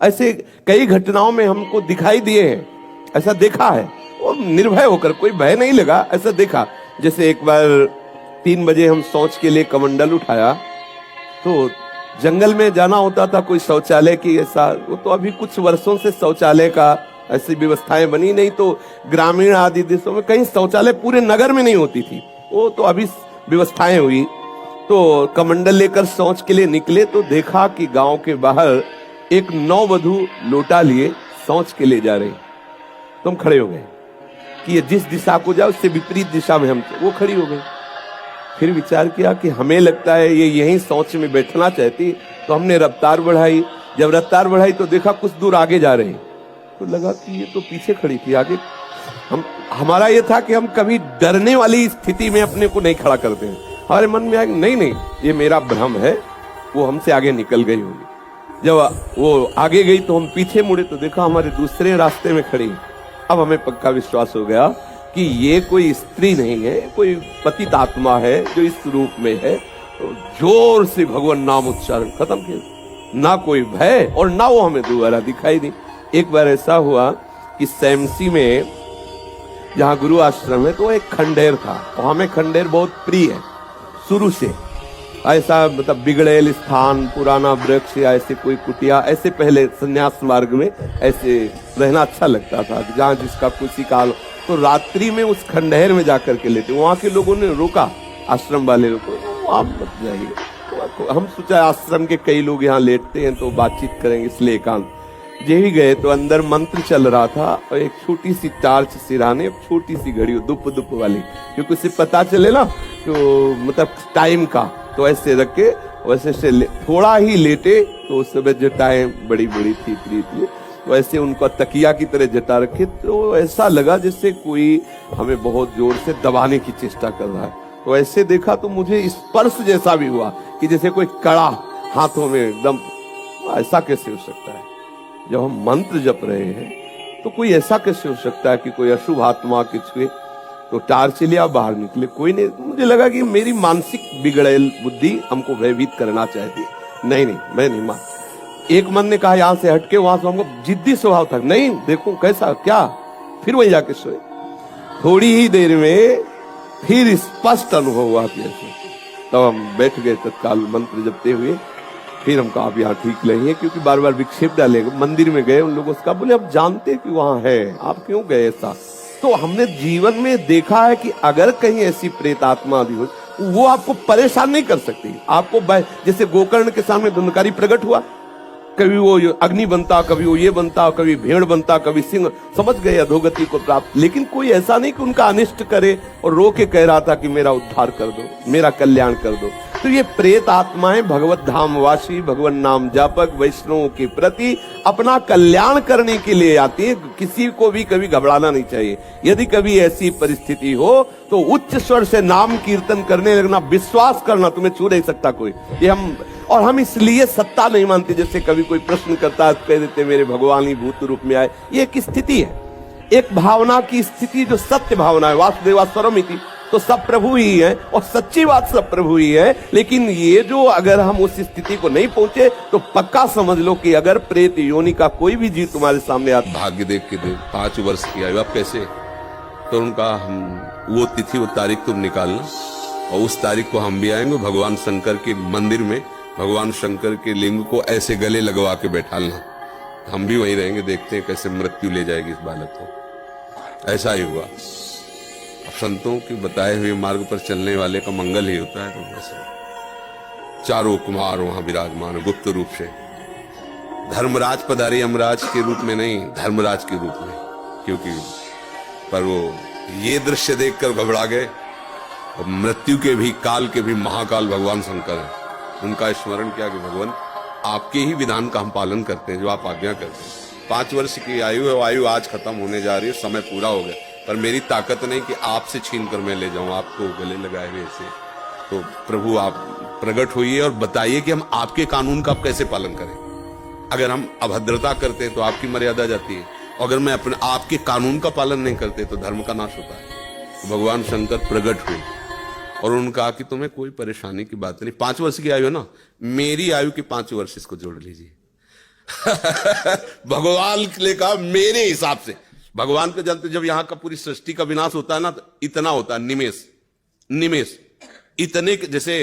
ऐसे कई घटनाओं में हमको दिखाई दिए हैं, ऐसा देखा है। और निर्भय होकर, कोई भय नहीं लगा, ऐसा देखा। जैसे एक बार 3 बजे हम शौच के लिए कमंडल उठाया, तो जंगल में जाना होता था, कोई शौचालय की ऐसा, वो तो अभी कुछ वर्षों से शौचालय का ऐसी व्यवस्थाएं बनी नहीं, तो ग्रामीण आदि देशों में कहीं शौचालय पूरे नगर में नहीं होती थी, वो तो अभी व्यवस्थाएं हुई। तो कमंडल लेकर शौच के लिए निकले तो देखा कि गांव के बाहर एक नववधू लोटा लिए शौच के लिए जा रही। तो हम खड़े हो गए कि ये जिस दिशा को जाए उससे विपरीत दिशा में हम, वो खड़ी हो गई। फिर विचार किया कि हमें लगता है ये यहीं शौच में बैठना चाहती, तो हमने रफ्तार बढ़ाई। जब रफ्तार बढ़ाई तो देखा कुछ दूर आगे जा रही, तो लगा कि ये तो पीछे खड़ी थी, आगे। हमारा ये था कि हम कभी डरने वाली स्थिति में अपने को नहीं खड़ा करते हैं। हमारे मन में आया नहीं, ये मेरा भ्रम है, वो हमसे आगे निकल गई होगी। जब वो आगे गई तो हम पीछे मुड़े तो देखा हमारे दूसरे रास्ते में खड़ी। अब हमें पक्का विश्वास हो गया कि ये कोई स्त्री नहीं है, कोई पतित आत्मा है जो इस रूप में है। तो जोर से भगवान नाम उच्चारण खत्म किया, ना कोई भय और ना वो हमें दोबारा दिखाई दी। एक बार ऐसा हुआ कि सैमसी में जहाँ गुरु आश्रम है, तो एक खंडेर था, और हमें खंडेर बहुत प्रिय है शुरू से। ऐसा मतलब बिगड़ेल स्थान, पुराना वृक्ष या ऐसे कोई कुटिया, ऐसे पहले संन्यास मार्ग में ऐसे रहना अच्छा लगता था, जहाँ जिसका कुछ काल। तो रात्रि में उस खंडहर में जाकर के लेते, वहां के लोगों ने रोका, आश्रम वाले लोगों को, आप मत जाइए। तो हम सोचा आश्रम के कई लोग यहाँ लेटते हैं तो बातचीत करेंगे, इसलिए एकांत। यही गए तो अंदर मंत्र चल रहा था, और एक छोटी सी टार्च सिराने, छोटी सी घड़ी दुप दुप वाली, क्योंकि उसे पता चले ना तो मतलब टाइम का, तो ऐसे रख के वैसे से थोड़ा ही लेटे, तो उस समय जटाएं बड़ी बड़ी थी प्रीत, वैसे उनको तकिया की तरह जटा रखे। तो ऐसा लगा जैसे कोई हमें बहुत जोर से दबाने की चेष्टा कर रहा है। तो ऐसे देखा तो मुझे स्पर्श जैसा भी हुआ कि जैसे कोई कड़ा हाथों में एकदम। ऐसा कैसे हो सकता है? जब हम मंत्र जप रहे हैं तो कोई ऐसा कैसे हो सकता है कि कोई अशुभ आत्मा के छुए? तो टार्च लिया, बाहर निकले, कोई नहीं। मुझे लगा कि मेरी मानसिक बिगड़ेल बुद्धि हमको भयभीत करना चाहती है। नहीं, मैं नहीं मान। एक मन ने कहा यहाँ से हटके, वहां से हमको जिद्दी स्वभाव था, नहीं देखो कैसा क्या। फिर वहीं जाके सोए। थोड़ी ही देर में फिर स्पष्ट अनुभव हुआ कि ऐसे। तब हम बैठ गए तत्काल मंत्र जपते हुए। फिर हम कहा अब यहाँ ठीक नहीं है, क्योंकि बार बार विक्षेप डालेंगे। मंदिर में गए, उन लोगों से कहा, बोले अब जानते कि वहां है, आप क्यों गए ऐसा? तो हमने जीवन में देखा है कि अगर कहीं ऐसी प्रेत आत्मा भी हो, वो आपको परेशान नहीं कर सकती। आपको जैसे गोकर्ण के सामने धुंधकारी प्रकट हुआ, कभी वो अग्नि बनता, कभी वो ये बनता, कभी भेड़ बनता, कभी सिंह, समझ गए अधोगति को प्राप्त। लेकिन कोई ऐसा नहीं कि उनका अनिष्ट करे और रो के कह रहा था कि मेरा उद्धार कर दो, मेरा कल्याण कर दो। तो ये प्रेत आत्माएं भगवत धाम वासी, भगवान नाम जापक, वैष्णवों के प्रति अपना कल्याण करने के लिए आती है। किसी को भी कभी घबराना नहीं चाहिए। यदि कभी ऐसी परिस्थिति हो तो उच्च स्वर से नाम कीर्तन करने लगना, विश्वास करना, तुम्हें छू नहीं सकता कोई। ये हम इसलिए सत्ता नहीं मानते। जैसे कभी कोई प्रश्न करता है, कह देते मेरे भगवान ही भूत रूप में आए। ये एक स्थिति है, एक भावना की स्थिति जो सत्य भावना है। वासुदेवा स्वरमिति, तो सब प्रभु ही है, और सच्ची बात सब प्रभु ही है। लेकिन ये जो अगर हम उस स्थिति को नहीं पहुंचे तो पक्का समझ लो कि अगर प्रेत योनि का कोई भी जीव तुम्हारे सामने आता। भाग्य देख के दे 5 वर्ष की आयु, आप कैसे? तो उनका हम वो तिथि वो तारीख तुम निकालना, और उस तारीख को हम भी आएंगे भगवान शंकर के मंदिर में। भगवान शंकर के लिंग को ऐसे गले लगवा के बैठालना, हम भी वहीं रहेंगे, देखते हैं कैसे मृत्यु ले जाएगी इस बालक को। ऐसा ही हुआ। संतों के बताए हुए मार्ग पर चलने वाले का मंगल ही होता है। तो बस चारों कुमार वहां विराजमान गुप्त रूप से। धर्मराज पधारे यमराज के रूप में नहीं, धर्मराज के रूप में, क्योंकि पर वो ये दृश्य देखकर घबरा गए। और मृत्यु के भी, काल के भी महाकाल भगवान शंकर हैं। उनका स्मरण किया कि भगवान आपके ही विधान का हम पालन करते हैं, जो आप आज्ञा करते हैं। 5 वर्ष की आयु है, आयु आज खत्म होने जा रही है, समय पूरा हो गया, पर मेरी ताकत नहीं कि आपसे छीन कर मैं ले जाऊं आपको गले लगाए हुए ऐसे। तो प्रभु आप प्रकट होइए और बताइए कि हम आपके कानून का कैसे पालन करें। अगर हम अभद्रता करते हैं तो आपकी मर्यादा जाती है, अगर मैं अपने आपके कानून का पालन नहीं करते तो धर्म का नाश होता है। तो भगवान शंकर प्रकट हुए और उन्होंने कहा कि तुम्हें कोई परेशानी की बात नहीं। 5 वर्ष की आयु है ना, मेरी आयु के 5 वर्ष इसको जोड़ लीजिए। भगवान ने कहा मेरे हिसाब से, भगवान को जानते, जब यहां का पूरी सृष्टि का विनाश होता है ना, तो इतना होता है, निमेष निमेष, इतने जैसे